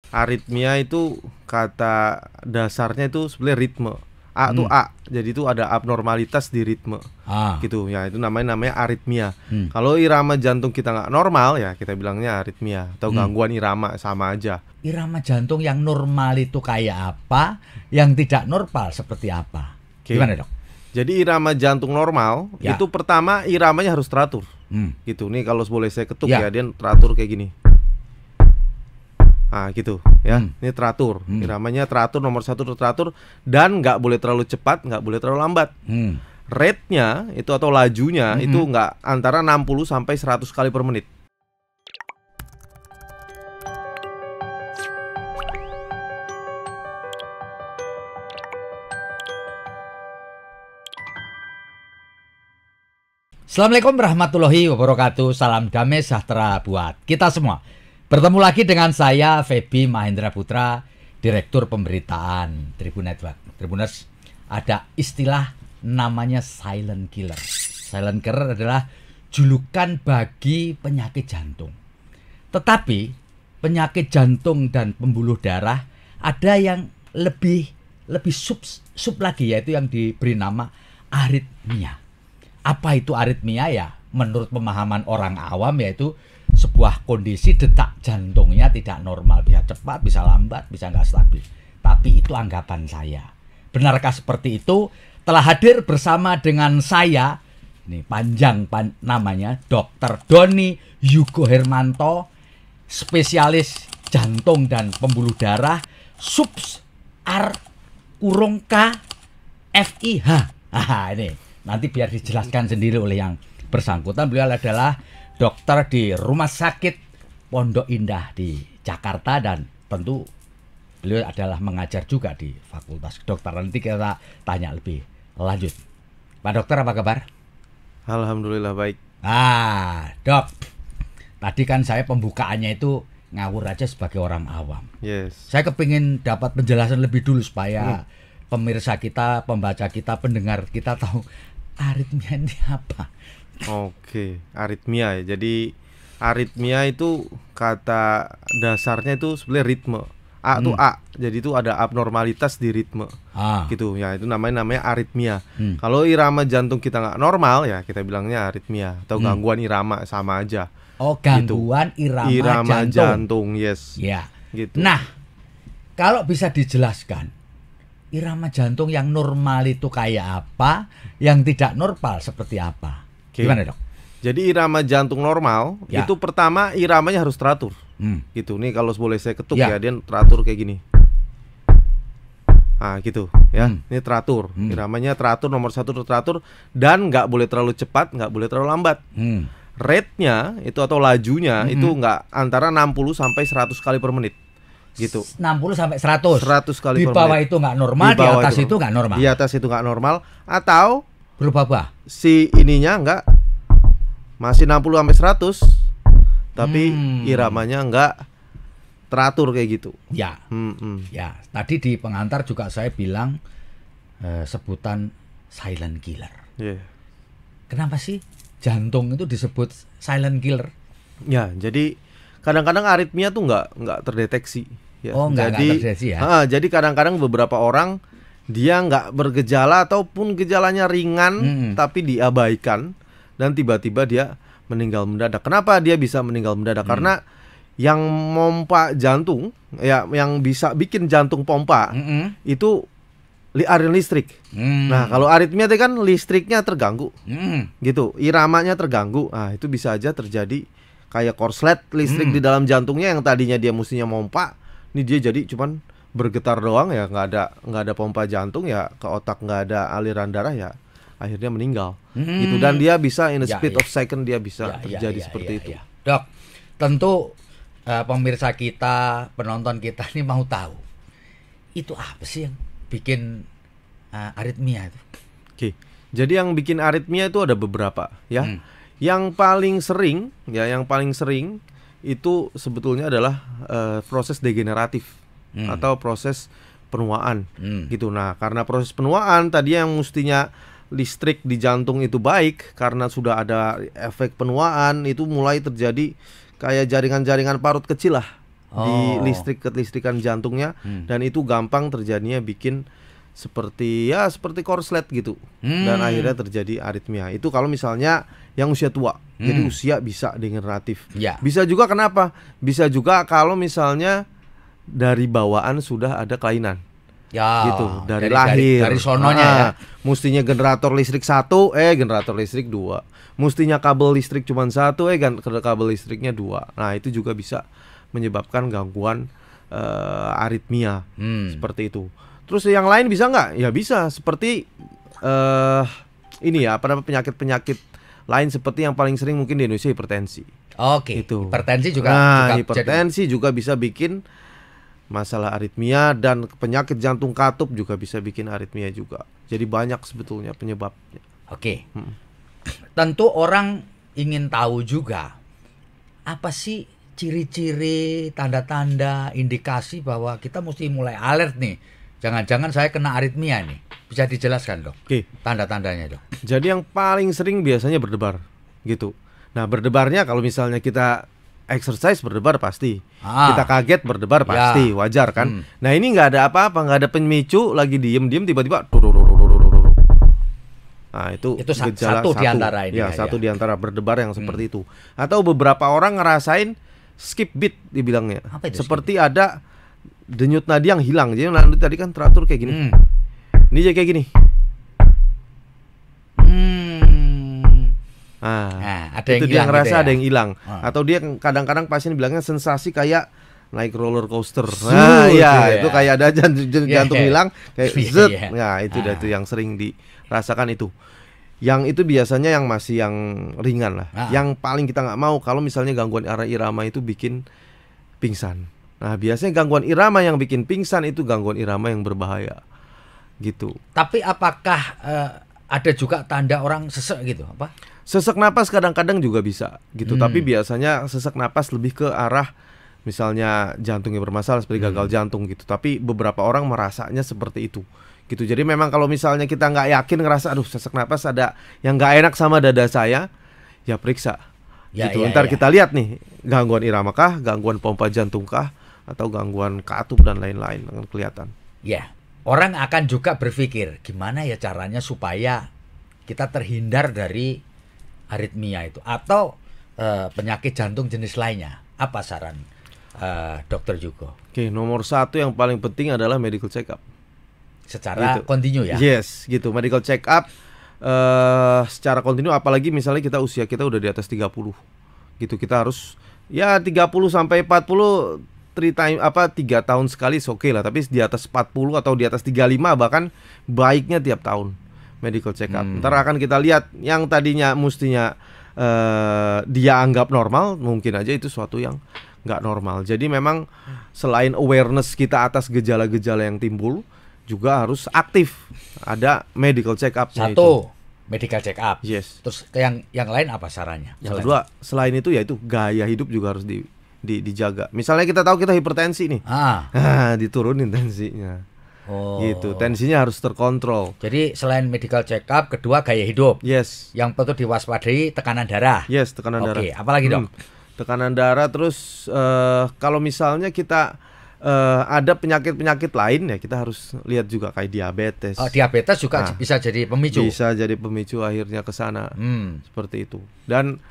Aritmia itu kata dasarnya itu sebenarnya ritme. A itu Hmm. A, jadi itu ada abnormalitas di ritme, Ah. gitu ya. Itu namanya aritmia. Hmm. Kalau irama jantung kita nggak normal ya kita bilangnya aritmia atau Hmm. gangguan irama, sama aja. Irama jantung yang normal itu kayak apa? Yang tidak normal seperti apa? Oke. Gimana, Dok? Jadi irama jantung normal Ya. itu pertama iramanya harus teratur, Hmm. gitu. Nih kalau boleh saya ketuk Ya. ya, dia teratur kayak gini. Ah gitu ya, ini teratur, iramanya teratur, nomor satu teratur, dan nggak boleh terlalu cepat, nggak boleh terlalu lambat. Hmm. Rate-nya itu atau lajunya itu nggak antara 60 sampai 100 kali per menit. Assalamualaikum warahmatullahi wabarakatuh. Salam damai sejahtera buat kita semua. Bertemu lagi dengan saya Feby Mahendra Putra, Direktur Pemberitaan Tribun Network. Tribuners, ada istilah namanya silent killer. Silent killer adalah julukan bagi penyakit jantung. Tetapi penyakit jantung dan pembuluh darah ada yang lebih sub lagi, yaitu yang diberi nama aritmia. Apa itu aritmia ya? Menurut pemahaman orang awam yaitu sebuah kondisi detak jantungnya tidak normal, bisa cepat, bisa lambat, bisa nggak stabil. Tapi itu anggapan saya. Benarkah seperti itu? Telah hadir bersama dengan saya, nih panjang namanya, Dr. Doni Yugo Hermanto, spesialis jantung dan pembuluh darah, subs R kurung K FIH. Nah, ini nanti biar dijelaskan sendiri oleh yang bersangkutan. Beliau adalah dokter di Rumah Sakit Pondok Indah di Jakarta dan tentu beliau adalah mengajar juga di Fakultas Kedokteran. Nanti kita tanya lebih lanjut. Pak Dokter, apa kabar? Alhamdulillah baik. Dok, tadi kan saya pembukaannya itu ngawur aja sebagai orang awam. Yes. Saya kepingin dapat penjelasan lebih dulu supaya pemirsa kita, pembaca kita, pendengar kita tahu aritmia ini apa. Oke, aritmia ya. Jadi aritmia itu kata dasarnya itu sebenarnya ritme. A itu A, jadi itu ada abnormalitas di ritme, gitu ya. Itu namanya aritmia. Kalau irama jantung kita nggak normal ya kita bilangnya aritmia atau gangguan irama, sama aja. Oh, gangguan gitu. irama jantung, yes. Ya. Gitu. Nah, kalau bisa dijelaskan, irama jantung yang normal itu kayak apa, yang tidak normal seperti apa? Oke. Gimana, Dok? Jadi irama jantung normal Ya. itu pertama iramanya harus teratur. Gitu. Nih kalau boleh saya ketuk Ya. ya, dia teratur kayak gini. Ah gitu ya, ini teratur, iramanya teratur, nomor satu teratur, dan nggak boleh terlalu cepat, nggak boleh terlalu lambat. Rate-nya itu atau lajunya itu nggak antara 60 sampai 100 kali per menit, gitu. 60 sampai 100. 100 kali Di per bawah menit. itu nggak normal, di bawah atas itu nggak normal. Di atas itu nggak normal, atau Berubah-ubah. si ininya nggak, masih 60 sampai 100, tapi iramanya nggak teratur kayak gitu. Ya. Ya, tadi di pengantar juga saya bilang sebutan silent killer. Yeah. Kenapa sih jantung itu disebut silent killer? Ya, jadi kadang-kadang aritmia tuh nggak terdeteksi. Ya. Oh, nggak terdeteksi ya? Jadi kadang-kadang beberapa orang dia nggak bergejala ataupun gejalanya ringan, tapi diabaikan dan tiba-tiba dia meninggal mendadak. Kenapa dia bisa meninggal mendadak? Karena yang pompa jantung, ya, yang bisa bikin jantung pompa itu aliran listrik. Nah, kalau aritmia itu kan listriknya terganggu, gitu, iramanya terganggu. Nah, itu bisa aja terjadi kayak korslet listrik di dalam jantungnya yang tadinya dia mestinya pompa, ini dia jadi cuman bergetar doang ya, nggak ada pompa jantung ya, ke otak nggak ada aliran darah ya, akhirnya meninggal. Gitu, dan dia bisa in a split of second dia bisa terjadi seperti itu. Dok, tentu pemirsa kita, penonton kita ini mau tahu itu apa sih yang bikin aritmia itu? Oke. Jadi yang bikin aritmia itu ada beberapa ya. Yang paling sering itu sebetulnya adalah proses degeneratif atau proses penuaan, gitu. Nah, karena proses penuaan tadi yang mestinya listrik di jantung itu baik, karena sudah ada efek penuaan itu mulai terjadi kayak jaringan-jaringan parut kecil lah di listrik kelistrikan jantungnya, dan itu gampang terjadinya bikin seperti korslet gitu, dan akhirnya terjadi aritmia. Itu kalau misalnya yang usia tua, jadi usia bisa degeneratif. Bisa juga kenapa? Bisa juga kalau misalnya dari bawaan sudah ada kelainan. Gitu, dari lahir. Dari sononya ya. Mestinya generator listrik 1, generator listrik 2. Mestinya kabel listrik cuma 1, kabel listriknya 2. Nah, itu juga bisa menyebabkan gangguan aritmia seperti itu. Terus yang lain bisa nggak? Ya bisa, seperti ini ya, penyakit-penyakit lain seperti yang paling sering mungkin di Indonesia, hipertensi. Gitu. Hipertensi juga. Hipertensi juga bisa bikin masalah aritmia, dan penyakit jantung katup juga bisa bikin aritmia juga. Jadi banyak sebetulnya penyebabnya. Tentu orang ingin tahu juga apa sih ciri-ciri, tanda-tanda, indikasi bahwa kita mesti mulai alert nih. Jangan-jangan saya kena aritmia nih. Bisa dijelaskan, Dok? Tanda-tandanya, Dok. Jadi yang paling sering biasanya berdebar gitu. Nah, berdebarnya kalau misalnya kita exercise berdebar pasti. Kita kaget berdebar pasti, wajar kan? Nah, ini nggak ada apa-apa, nggak ada pemicu, lagi diem-diem tiba-tiba nah, itu gejala satu di antara ini. Satu di antara berdebar yang seperti itu. Atau beberapa orang ngerasain skip beat dibilangnya. Seperti ada denyut nadi yang hilang. Jadi nadi tadi kan teratur kayak gini. Ini jadi kayak gini. Ada yang itu dia ngerasa ada yang hilang. Atau dia kadang-kadang pasien bilangnya sensasi kayak naik roller coaster. Itu kayak ada jantung hilang kayak zet. Nah, itu yang sering dirasakan itu. Yang itu biasanya yang masih yang ringan lah. Yang paling kita nggak mau kalau misalnya gangguan irama itu bikin pingsan. Nah, biasanya gangguan irama yang bikin pingsan itu gangguan irama yang berbahaya. Gitu. Tapi apakah ada juga tanda orang sesek gitu, apa? Sesak napas kadang-kadang juga bisa gitu, tapi biasanya sesak napas lebih ke arah misalnya jantungnya bermasalah seperti gagal jantung gitu. Tapi beberapa orang merasanya seperti itu. Gitu. Jadi memang kalau misalnya kita nggak yakin ngerasa aduh sesak napas ada yang nggak enak sama dada saya, ya periksa. Gitu. Ntar kita lihat nih gangguan irama kah, gangguan pompa jantung kah, atau gangguan katup dan lain-lain akan kelihatan. Orang akan juga berpikir gimana ya caranya supaya kita terhindar dari aritmia itu atau penyakit jantung jenis lainnya. Apa saran Dokter Jugo? Nomor 1 yang paling penting adalah medical check up. Secara kontinu ya? Yes, gitu. Medical check up secara kontinu, apalagi misalnya usia kita udah di atas 30. Gitu, kita harus 30 sampai 40 3 tahun sekali oke lah, tapi di atas 40 atau di atas 35 bahkan baiknya tiap tahun medical check up. Ntar akan kita lihat yang tadinya mestinya dia anggap normal, mungkin aja itu suatu yang nggak normal. Jadi memang selain awareness kita atas gejala-gejala yang timbul, juga harus aktif ada medical check up. Medical check up. Yes. Terus yang lain apa sarannya? Yang kedua, selain itu yaitu gaya hidup juga harus dijaga. Misalnya kita tahu kita hipertensi nih, diturunin tensinya. Gitu, tensinya harus terkontrol. Jadi selain medical check up, kedua gaya hidup. Yes. Yang perlu diwaspadai tekanan darah. Yes, tekanan darah. Apalagi Dok? Tekanan darah, terus kalau misalnya kita ada penyakit-penyakit lain ya kita harus lihat juga kayak diabetes. Diabetes juga bisa jadi pemicu. Bisa jadi pemicu akhirnya ke sana. Seperti itu. Dan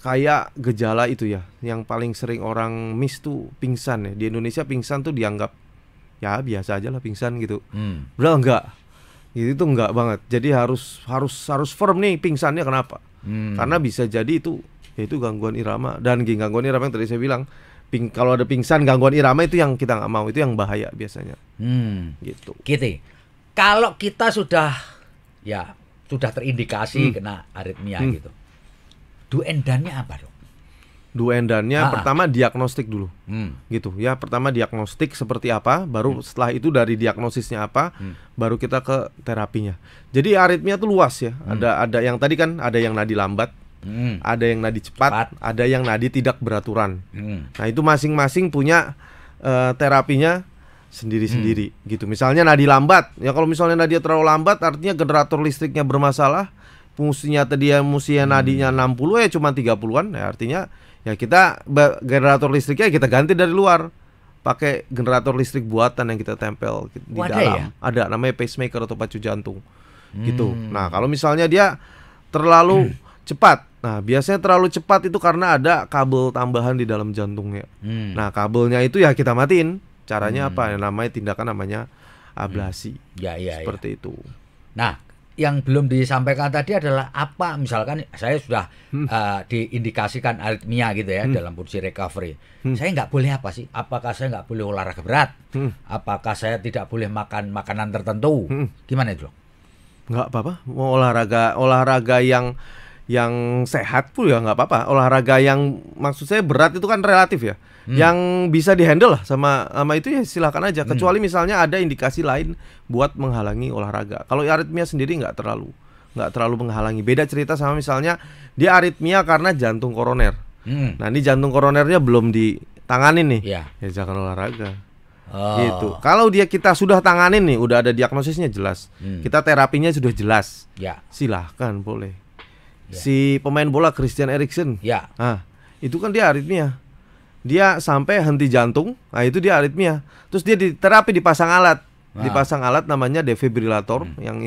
kayak gejala itu ya, yang paling sering orang miss tuh pingsan ya. Di Indonesia pingsan tuh dianggap ya biasa aja lah pingsan gitu. Padahal enggak. Gitu itu enggak banget. Jadi harus firm nih pingsannya kenapa? Karena bisa jadi itu yaitu gangguan irama, dan gangguan irama yang tadi saya bilang. Kalau ada pingsan gangguan irama itu yang kita nggak mau, itu yang bahaya biasanya. Gitu. Kalau kita sudah terindikasi kena aritmia gitu, do and done-nya apa, Dok? Do and done-nya pertama diagnostik dulu. Gitu ya, pertama diagnostik seperti apa, baru setelah itu dari diagnosisnya apa, baru kita ke terapinya. Jadi aritmia itu luas ya. Ada yang tadi kan ada yang nadi lambat, ada yang nadi cepat, ada yang nadi tidak beraturan. Nah, itu masing-masing punya terapinya sendiri-sendiri gitu. Misalnya nadi lambat, ya kalau misalnya nadi terlalu lambat artinya generator listriknya bermasalah. Fungsinya tadi mestinya nadinya 60 cuma 30-an, ya artinya Ya kita generator listriknya kita ganti dari luar, pakai generator listrik buatan yang kita tempel di dalam. Ada namanya pacemaker atau pacu jantung, gitu. Nah kalau misalnya dia terlalu cepat, nah biasanya terlalu cepat itu karena ada kabel tambahan di dalam jantungnya. Nah kabelnya itu ya kita matiin. Caranya apa? Namanya tindakan namanya ablasi. Seperti itu. Nah, yang belum disampaikan tadi adalah apa? Misalkan saya sudah diindikasikan aritmia gitu ya dalam posisi recovery. Saya nggak boleh apa sih? Apakah saya nggak boleh olahraga berat? Apakah saya tidak boleh makan makanan tertentu? Gimana itu? Nggak apa-apa. Mau olahraga yang sehat pun ya nggak apa-apa. Olahraga yang maksud saya berat itu kan relatif ya. Yang bisa dihandle lah sama itu ya silakan aja. Kecuali misalnya ada indikasi lain buat menghalangi olahraga. Kalau aritmia sendiri nggak terlalu menghalangi. Beda cerita sama misalnya dia aritmia karena jantung koroner. Nah ini jantung koronernya belum ditanganin nih. Ya jangan olahraga. Gitu. Kalau kita sudah tanganin nih, udah ada diagnosisnya jelas. Kita terapinya sudah jelas. Silahkan boleh. Si pemain bola Christian Eriksen. Itu kan dia aritmia. Dia sampai henti jantung, nah itu dia aritmia. Terus dia diterapi dipasang alat. Dipasang alat namanya defibrilator yang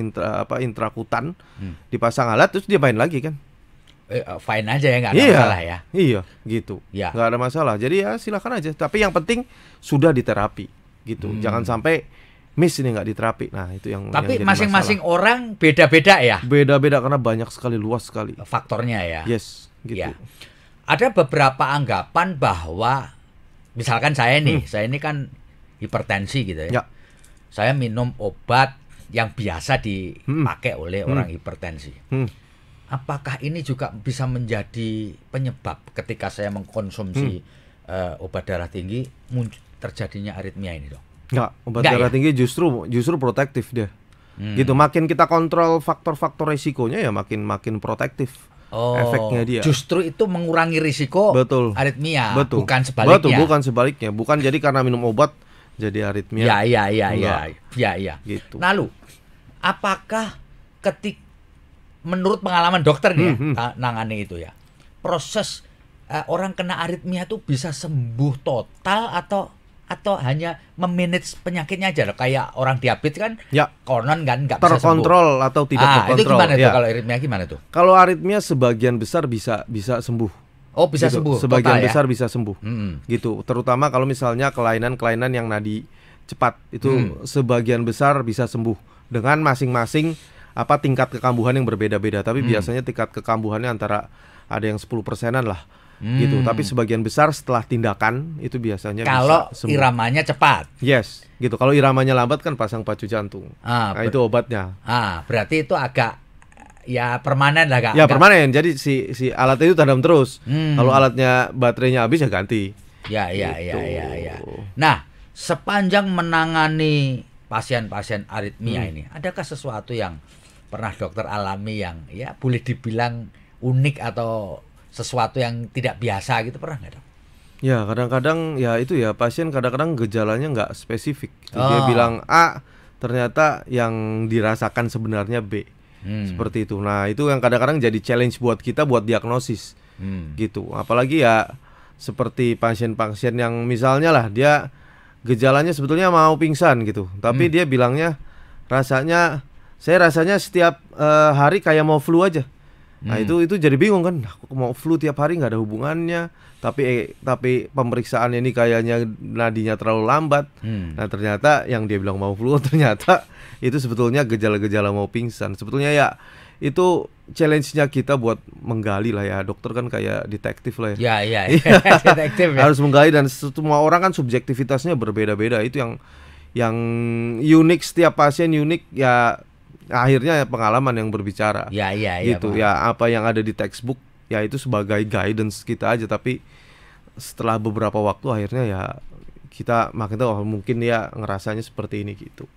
intrakutan. Dipasang alat terus dia main lagi kan. Fine aja ya, nggak ada masalah ya. Iya, gitu. Nggak ada masalah. Jadi ya silakan aja. Tapi yang penting sudah diterapi gitu. Jangan sampai miss ini nggak diterapi. Nah itu yang. Tapi masing-masing orang beda-beda ya. Beda-beda karena banyak sekali, luas sekali faktornya ya. Yes, gitu. Ya. Ada beberapa anggapan bahwa misalkan saya ini kan hipertensi gitu ya. Saya minum obat yang biasa dipakai oleh orang hipertensi. Apakah ini juga bisa menjadi penyebab ketika saya mengkonsumsi obat darah tinggi terjadinya aritmia ini, Dok? Enggak, obat darah tinggi justru protektif dia. Gitu, makin kita kontrol faktor-faktor resikonya ya makin protektif. Efeknya dia. Justru itu mengurangi risiko aritmia, bukan sebaliknya. Bukan sebaliknya. Bukan jadi karena minum obat jadi aritmia. Ya. Gitu. Lalu, apakah menurut pengalaman dokter nih nangani itu ya, proses orang kena aritmia itu bisa sembuh total atau hanya memanage penyakitnya aja loh, kayak orang diabetes kan konon kan nggak bisa terkontrol atau tidak terkontrol. Itu gimana tuh kalau aritmia gimana tuh? Kalau aritmia sebagian besar bisa sembuh. Oh bisa gitu. Sembuh. Sebagian total, besar bisa sembuh. Gitu. Terutama kalau misalnya kelainan-kelainan yang nadi cepat itu sebagian besar bisa sembuh dengan masing-masing tingkat kekambuhan yang berbeda-beda. Tapi biasanya tingkat kekambuhannya antara ada yang 10%-an lah. Gitu, tapi sebagian besar setelah tindakan itu biasanya kalau bisa sembuh. Iramanya cepat. Yes, gitu. Kalau iramanya lambat kan pasang pacu jantung. Nah itu obatnya. Berarti itu agak ya permanen lah, Kak. Ya permanen. Jadi si alat itu tandem terus. Kalau alatnya baterainya habis ya ganti. Ya. Nah, sepanjang menangani pasien-pasien aritmia ini, adakah sesuatu yang pernah dokter alami yang ya boleh dibilang unik atau sesuatu yang tidak biasa gitu, pernah nggak, Dok? Ya kadang-kadang ya itu ya pasien kadang-kadang gejalanya nggak spesifik. Dia bilang A, ternyata yang dirasakan sebenarnya B. Seperti itu. Nah itu yang kadang-kadang jadi challenge buat kita buat diagnosis. Gitu. Apalagi ya seperti pasien-pasien yang misalnya lah dia gejalanya sebetulnya mau pingsan gitu, tapi dia bilangnya saya rasanya setiap hari kayak mau flu aja. Nah itu jadi bingung kan, aku mau flu tiap hari nggak ada hubungannya, tapi pemeriksaannya ini kayaknya nadinya terlalu lambat. Nah ternyata yang dia bilang mau flu ternyata itu sebetulnya gejala-gejala mau pingsan. Sebetulnya ya itu challenge-nya kita buat menggali lah ya, dokter kan kayak detektif lah ya. Ya. Detektif ya. Harus menggali dan semua orang kan subjektivitasnya berbeda-beda. Itu yang unik, setiap pasien unik ya. Akhirnya pengalaman yang berbicara. Ya, gitu ya, apa yang ada di textbook ya itu sebagai guidance kita aja, tapi setelah beberapa waktu akhirnya ya kita makin tahu mungkin dia ngerasanya seperti ini gitu.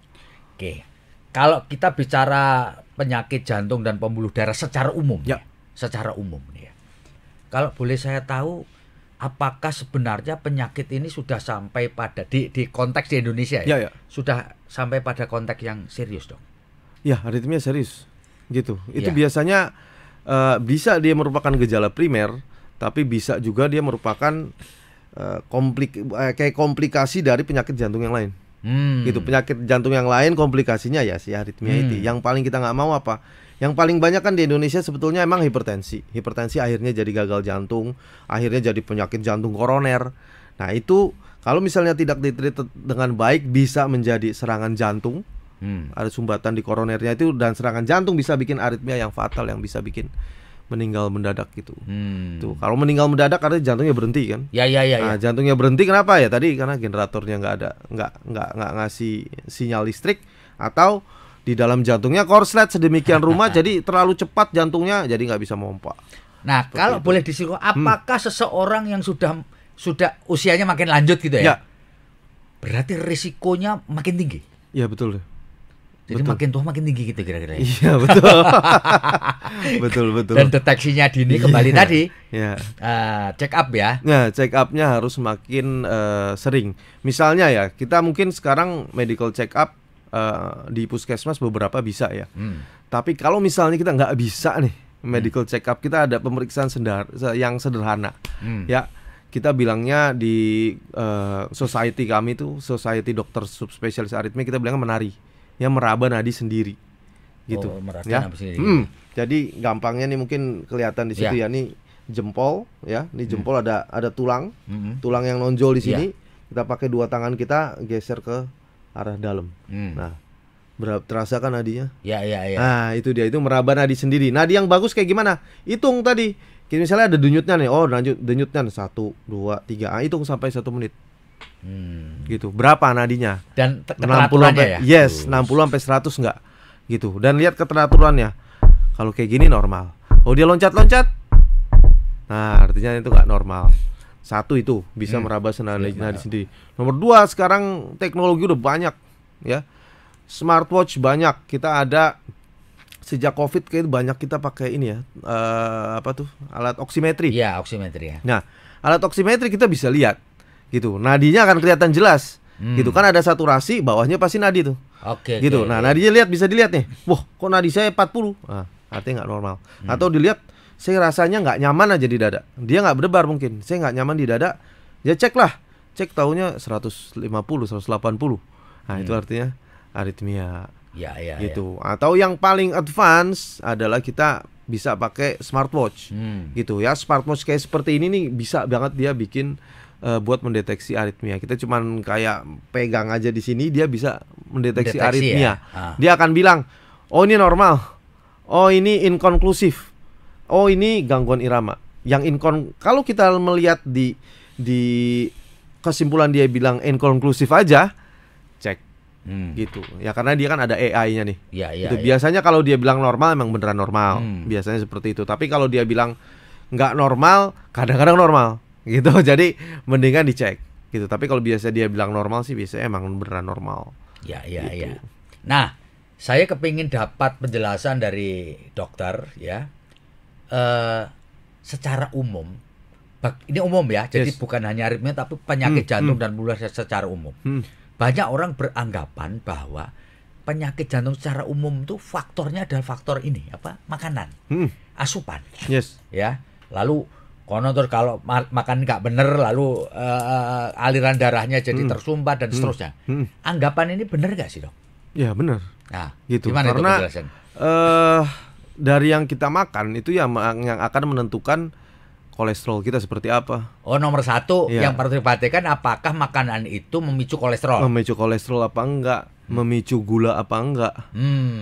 Oke. Kalau kita bicara penyakit jantung dan pembuluh darah secara umum secara umum nih ya. Kalau boleh saya tahu, apakah sebenarnya penyakit ini sudah sampai pada di konteks di Indonesia ya? Sudah sampai pada konteks yang serius, Dok? Ya, aritmia serius gitu. Itu biasanya bisa dia merupakan gejala primer, tapi bisa juga dia merupakan kayak komplikasi dari penyakit jantung yang lain. Gitu, penyakit jantung yang lain komplikasinya ya si aritmia itu. Yang paling kita nggak mau apa? Yang paling banyak kan di Indonesia sebetulnya emang hipertensi. Hipertensi akhirnya jadi gagal jantung, akhirnya jadi penyakit jantung koroner. Nah itu kalau misalnya tidak ditreat dengan baik bisa menjadi serangan jantung. Ada sumbatan di koronernya itu, dan serangan jantung bisa bikin aritmia yang fatal yang bisa bikin meninggal mendadak gitu. Tuh, kalau meninggal mendadak karena jantungnya berhenti kan? Ya. Nah, jantungnya berhenti kenapa ya? Tadi karena generatornya nggak ngasih sinyal listrik, atau di dalam jantungnya korslet sedemikian rupa jadi terlalu cepat jantungnya jadi nggak bisa mompa. Nah, kalau boleh disimpulkan, apakah seseorang yang sudah usianya makin lanjut gitu ya? Berarti risikonya makin tinggi. Ya betul. Jadi makin tua makin tinggi gitu kira-kira. Iya betul. betul. Dan deteksinya dini kembali tadi. Ya. Check up ya. Nah, check up-nya harus makin sering. Misalnya ya, kita mungkin sekarang medical check up di puskesmas beberapa bisa ya. Tapi kalau misalnya kita nggak bisa nih medical check up, kita ada pemeriksaan yang sederhana. Ya, kita bilangnya di society kami tuh, Society Dokter Subspesialis Aritmia, kita bilangnya menari. Ya, meraba nadi sendiri gitu. Ya. Jadi gampangnya nih mungkin kelihatan di situ ya, nih jempol ya, nih jempol ada tulang, tulang yang nonjol di sini. Kita pakai dua tangan kita geser ke arah dalam. Nah, terasa kan nadinya? Ya. Nah, itu dia, itu meraba nadi sendiri. Nadi yang bagus kayak gimana? Hitung tadi. Misalnya ada denyutnya nih, denyutnya 1, 2, 3, hitung sampai 1 menit. Gitu. Berapa nadinya? Dan keteraturannya ya? Yes, 60 sampai 100 enggak. Gitu. Dan lihat keteraturannya. Kalau kayak gini normal. Kalau dia loncat-loncat, nah artinya itu enggak normal. 1 itu bisa meraba nadi sendiri. Nomor 2, sekarang teknologi udah banyak ya. Smartwatch banyak. Kita ada sejak Covid kayak banyak kita pakai ini ya. Alat oximetry. Iya, oximetry ya. Nah, alat oximetry kita bisa lihat gitu, nadinya akan kelihatan jelas. Gitu kan, ada saturasi, bawahnya pasti nadi tuh. Oke. Gitu. Nah, nadinya bisa dilihat nih. Wah, kok nadi saya 40? Nah, artinya nggak normal. Atau dilihat, saya rasanya nggak nyaman aja di dada. Dia nggak berdebar mungkin. Saya nggak nyaman di dada. Ya cek lah. Cek taunya 150, 180. Nah, itu artinya aritmia. Ya. Gitu. Atau yang paling advance adalah kita bisa pakai smartwatch. Gitu ya. Smartwatch kayak seperti ini nih bisa banget dia bikin buat mendeteksi aritmia. Kita cuman kayak pegang aja di sini, dia bisa mendeteksi aritmia. Ya? Dia akan bilang, oh ini normal, oh ini inkonklusif, oh ini gangguan irama. Yang kalau kita melihat di kesimpulan dia bilang inkonklusif aja, cek. Gitu ya, karena dia kan ada AI-nya nih. Itu biasanya kalau dia bilang normal emang beneran normal. Biasanya seperti itu. Tapi kalau dia bilang nggak normal, kadang-kadang normal. Gitu, jadi mendingan dicek gitu. Tapi kalau biasa dia bilang normal sih biasanya emang beneran normal. Ya. Nah, saya kepingin dapat penjelasan dari dokter ya, secara umum. Ini umum ya, jadi bukan hanya aritmia tapi penyakit jantung dan pembuluh secara umum. Banyak orang beranggapan bahwa penyakit jantung secara umum itu faktornya adalah faktor ini makanan, asupan. Ya, lalu konotor kalau makan nggak bener, lalu aliran darahnya jadi tersumbat dan seterusnya. Anggapan ini bener nggak sih, Dok? Ya bener. Nah, gitu. Gimana karena itu dari yang kita makan itu yang akan menentukan kolesterol kita seperti apa. Oh, nomor 1 yang perlu diperhatikan, apakah makanan itu memicu kolesterol? Memicu kolesterol apa enggak? Memicu gula apa enggak?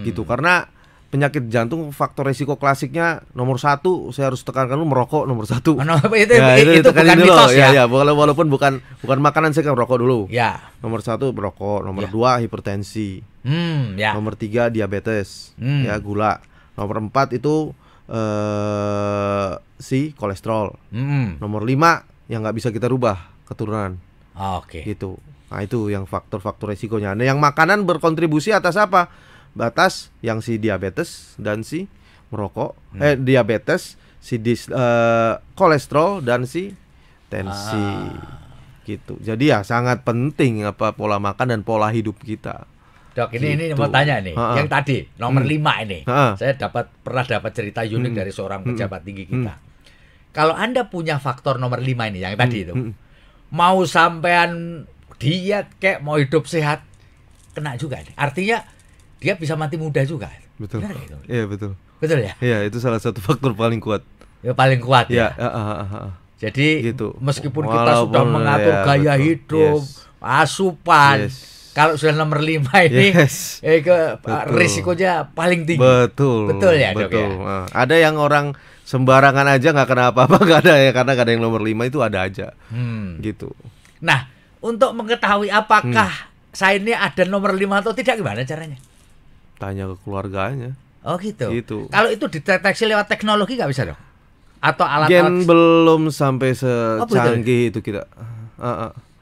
Gitu. Karena penyakit jantung faktor resiko klasiknya nomor 1, saya harus tekankan dulu, merokok nomor 1. Itu bukan mitos ya. Ya, walaupun bukan makanan, saya kan merokok dulu. Ya. Nomor 1 merokok, nomor 2 hipertensi. Nomor 3 diabetes, ya gula. Nomor 4 itu kolesterol. Nomor 5 yang nggak bisa kita rubah, keturunan. Gitu. Nah, itu yang faktor-faktor resikonya. Nah, yang makanan berkontribusi atas apa? Batas yang si diabetes dan si merokok, diabetes, si kolesterol dan si tensi. Gitu. Jadi ya sangat penting pola makan dan pola hidup kita. Dok, ini mau tanya nih, yang tadi nomor 5 ini, saya pernah dapat cerita unik dari seorang pejabat tinggi kita. kalau Anda punya faktor nomor 5 ini yang tadi itu, mau sampean diet kayak mau hidup sehat, kena juga. Artinya dia bisa mati muda juga. Betul. Benar itu? Iya, betul. Betul ya? Iya, itu salah satu faktor paling kuat. Ya paling kuat ya. Jadi gitu. meskipun kita sudah mengatur gaya hidup, asupan, kalau sudah nomor 5 ini risikonya paling tinggi. Betul. Betul ya, Dok betul. ya? Ada yang orang sembarangan aja nggak kena apa-apa, nggak ada ya, karena nggak ada yang nomor 5 itu ada aja. Gitu. Nah, untuk mengetahui apakah saya ini ada nomor 5 atau tidak, gimana caranya? Tanya ke keluarganya. Oh gitu. Gitu. Kalau itu dideteksi lewat teknologi nggak bisa dong? Atau alat-alat? Gen belum sampai secanggih itu kita.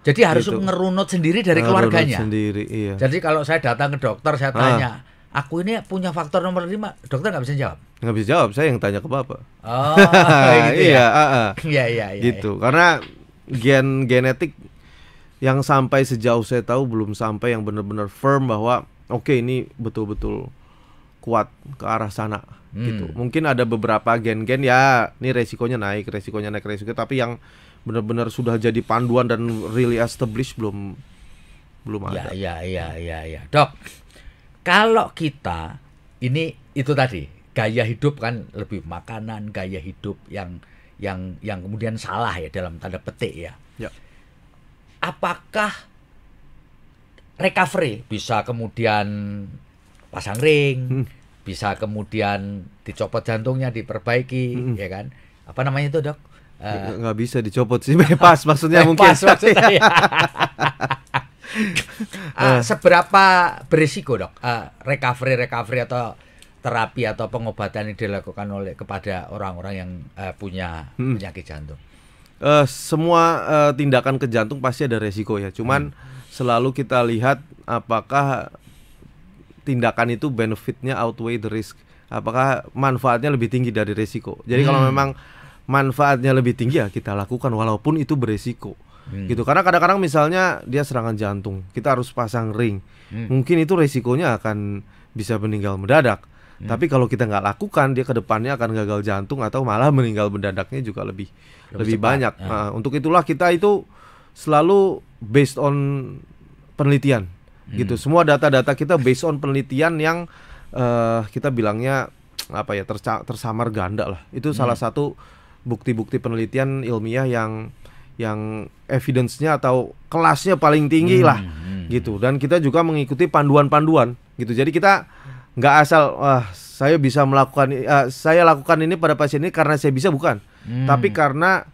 Jadi harus ngerunut sendiri dari keluarganya. Sendiri, iya. Jadi kalau saya datang ke dokter, saya tanya, aku ini punya faktor nomor 5, dokter nggak bisa jawab? Nggak bisa jawab, saya yang tanya ke bapak. Oh, gitu ya? Iya. Gitu, karena genetik yang sampai sejauh saya tahu belum sampai yang benar-benar firm bahwa oke, ini betul-betul kuat ke arah sana. Gitu. Mungkin ada beberapa gen-gen ya, ini resikonya naik, tapi yang benar-benar sudah jadi panduan dan really established belum ada. Iya. Dok, kalau kita ini itu tadi gaya hidup kan, lebih makanan, gaya hidup yang kemudian salah ya dalam tanda petik ya. Ya. Apakah recovery bisa kemudian pasang ring, bisa kemudian dicopot jantungnya, diperbaiki, ya kan? Apa namanya itu, Dok? Nggak bisa dicopot sih, bebas maksudnya mungkin. Maksudnya. Seberapa berisiko, Dok, recovery atau terapi atau pengobatan yang dilakukan kepada orang-orang yang punya penyakit jantung? Semua tindakan ke jantung pasti ada resiko ya. Cuman selalu kita lihat apakah tindakan itu benefitnya outweigh the risk. Apakah manfaatnya lebih tinggi dari resiko. Jadi kalau memang manfaatnya lebih tinggi ya kita lakukan walaupun itu beresiko. Gitu. Karena kadang-kadang misalnya dia serangan jantung, kita harus pasang ring. Mungkin itu resikonya akan bisa meninggal mendadak. Tapi kalau kita nggak lakukan, dia ke depannya akan gagal jantung atau malah meninggal mendadaknya juga lebih banyak. Untuk itulah kita itu selalu based on penelitian. Gitu. Semua data-data kita based on penelitian yang kita bilangnya apa ya, tersamar ganda lah. Itu salah satu bukti-bukti penelitian ilmiah yang evidence-nya atau kelasnya paling tinggi lah. Gitu. Dan kita juga mengikuti panduan-panduan gitu. Jadi kita nggak asal saya bisa melakukan saya lakukan ini pada pasien ini karena saya bisa, bukan. Tapi karena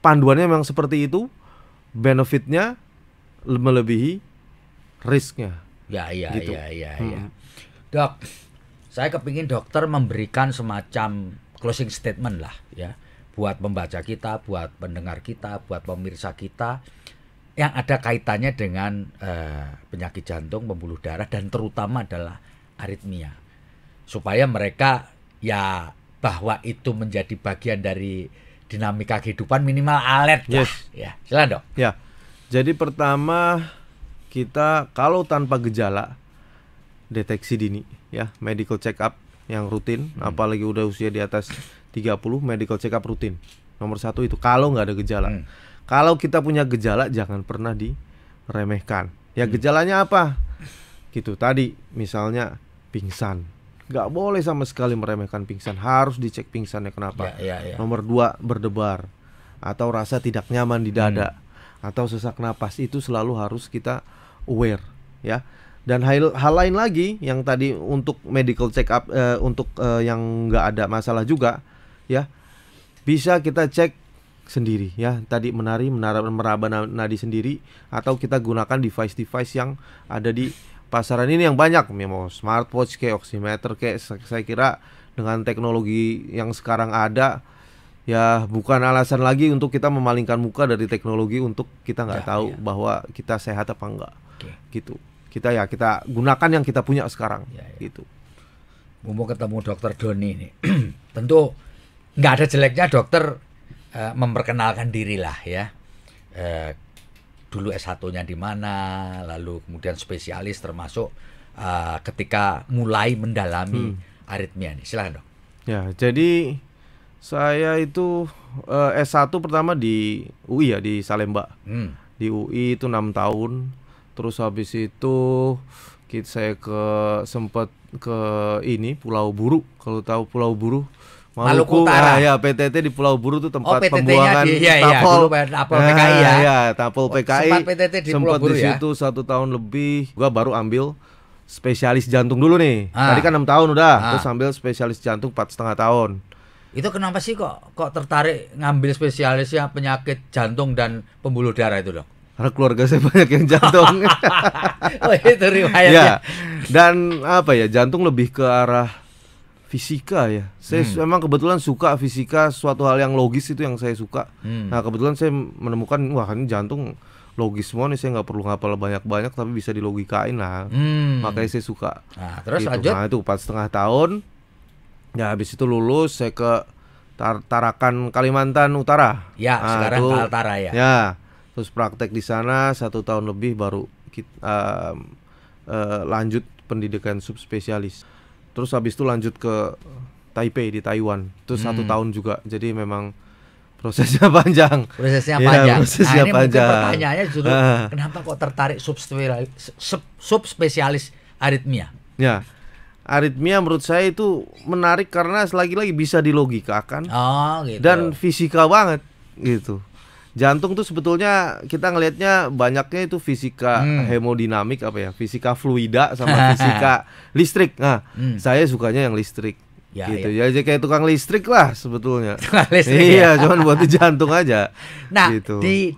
panduannya memang seperti itu, benefitnya melebihi risknya. Gitu. Dok, saya kepingin dokter memberikan semacam closing statement lah ya, buat pembaca kita, buat pendengar kita, buat pemirsa kita yang ada kaitannya dengan penyakit jantung, pembuluh darah, dan terutama adalah aritmia, supaya mereka ya bahwa itu menjadi bagian dari dinamika kehidupan, minimal alert lah. Ya, silakan, Dok. Ya. Jadi pertama, kita kalau tanpa gejala, deteksi dini ya, medical check up yang rutin, apalagi udah usia di atas 30, medical check up rutin. Nomor 1 itu kalau nggak ada gejala. Kalau kita punya gejala jangan pernah diremehkan. Ya gejalanya apa? Gitu tadi, misalnya pingsan, nggak boleh sama sekali meremehkan pingsan, harus dicek pingsannya kenapa. Nomor 2, berdebar atau rasa tidak nyaman di dada atau sesak napas, itu selalu harus kita aware ya. Dan hal lain lagi yang tadi untuk medical check up, untuk yang nggak ada masalah juga ya, bisa kita cek sendiri ya. Tadi meraba nadi sendiri, atau kita gunakan device yang ada di pasaran ini yang banyak, mau smartwatch kayak oximeter kayak, saya kira dengan teknologi yang sekarang ada ya bukan alasan lagi untuk kita memalingkan muka dari teknologi untuk kita nggak tahu bahwa kita sehat apa enggak. Gitu. Kita gunakan yang kita punya sekarang. Gitu. Mau ketemu Dokter Doni ini, tentu nggak ada jeleknya dokter memperkenalkan diri lah ya. Dulu S1-nya di mana, lalu kemudian spesialis, termasuk ketika mulai mendalami aritmia ini. Silakan, Dok. Ya, jadi Saya itu S1 pertama di UI ya, di Salemba. Di UI itu 6 tahun. Terus habis itu saya sempat ke ini Pulau Buru. Kalau tahu Pulau Buru, Maluku Utara. Ya, PTT di Pulau Buru itu tempat PTT-nya pembuangan tapol. Tapol PKI ya. Ya, tapol PKI. Sempat PTT di Pulau Buru di situ 1 tahun lebih. Gua baru ambil spesialis jantung dulu nih. Tadi kan 6 tahun udah. Terus ambil spesialis jantung 4,5 tahun. Itu kenapa sih kok tertarik ngambil spesialisnya penyakit jantung dan pembuluh darah itu, Dok? Karena keluarga saya banyak yang jantung. Oh, itu riwayatnya. Ya. Dan apa ya, jantung lebih ke arah fisika ya. Saya memang kebetulan suka fisika, suatu hal yang logis itu yang saya suka. Nah, kebetulan saya menemukan, wah ini jantung logis semua nih, saya nggak perlu ngapal banyak-banyak tapi bisa dilogikain lah. Makanya saya suka. Nah, terus gitu. lanjut. Nah, itu 4,5 tahun. Ya, habis itu lulus saya ke Tarakan, Kalimantan Utara. Ya, sekarang Kaltara ya. Ya, terus praktek di sana 1 tahun lebih baru lanjut pendidikan subspesialis. Terus habis itu lanjut ke Taipei di Taiwan. Terus 1 tahun juga. Jadi memang prosesnya panjang. Prosesnya panjang. Prosesnya ini panjang. Mungkin pertanyaannya justru kenapa kok tertarik subspesialis aritmia? Ya. Aritmia menurut saya itu menarik karena lagi-lagi bisa dilogikakan. Oh, gitu. Dan fisika banget gitu. Jantung tuh sebetulnya kita ngelihatnya banyaknya itu fisika hemodinamik fisika fluida sama fisika listrik. Nah, saya sukanya yang listrik. Ya, gitu. ya. Jadi kayak tukang listrik lah sebetulnya. Listrik, iya, cuman buat di jantung aja. Nah, gitu. di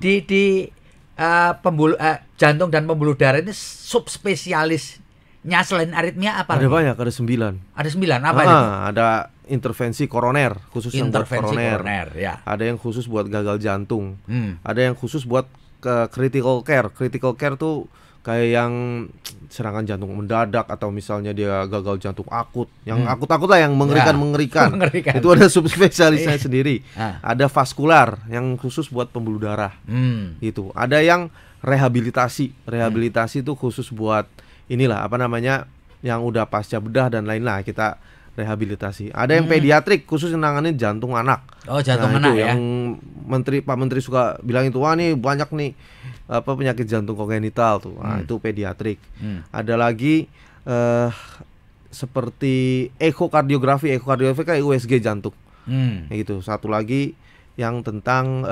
jantung dan pembuluh darah ini subspesialisnya selain aritmia apa? Ada banyak, ada 9. Ada 9, apa itu? Ada intervensi koroner, khusus yang buat koroner. Ya. Ada yang khusus buat gagal jantung. Ada yang khusus buat ke critical care. Critical care tuh kayak yang serangan jantung mendadak atau misalnya dia gagal jantung akut. Yang akut-akut lah, yang mengerikan. Itu ada subspesialisnya sendiri. Ada vaskular yang khusus buat pembuluh darah. Gitu. Ada yang rehabilitasi. Rehabilitasi itu khusus buat inilah yang udah pasca bedah dan lain-lain, kita rehabilitasi. Ada yang pediatrik khusus nanganin jantung anak. Oh, jantung anak itu ya. Yang Pak Menteri suka bilang itu, wah nih banyak nih penyakit jantung kongenital tuh. Nah, itu pediatrik. Ada lagi seperti ekokardiografi kayak USG jantung. Gitu. Satu lagi yang tentang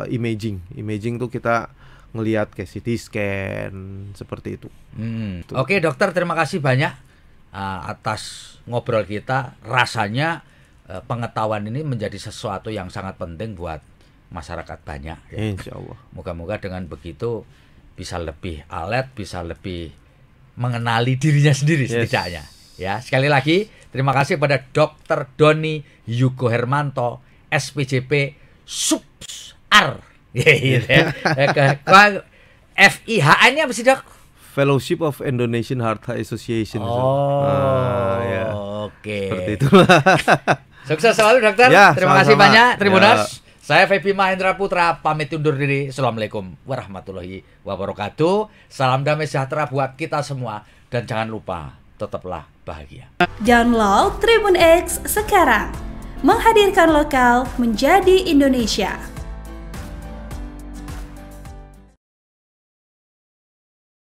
imaging. Imaging tuh kita ngelihat kayak CT scan seperti itu. Oke, dokter, terima kasih banyak atas ngobrol kita. Rasanya pengetahuan ini menjadi sesuatu yang sangat penting buat masyarakat banyak. Ya. Insya Allah. Moga-moga dengan begitu bisa lebih alert, bisa lebih mengenali dirinya sendiri setidaknya. Ya, sekali lagi terima kasih pada Dr. Doni Yugo Hermanto, SPJP Subs-R. FIHA-nya apa sih, Dok? Fellowship of Indonesian Heart Association. Ya. Oke. Seperti itulah. Sukses selalu, dokter. Ya, terima sama-sama. kasih banyak, Tribuners. Saya Feby Mahendra Putra pamit undur diri. Assalamualaikum warahmatullahi wabarakatuh. Salam damai sejahtera buat kita semua, dan jangan lupa tetaplah bahagia. Download Tribun X sekarang. Menghadirkan lokal menjadi Indonesia.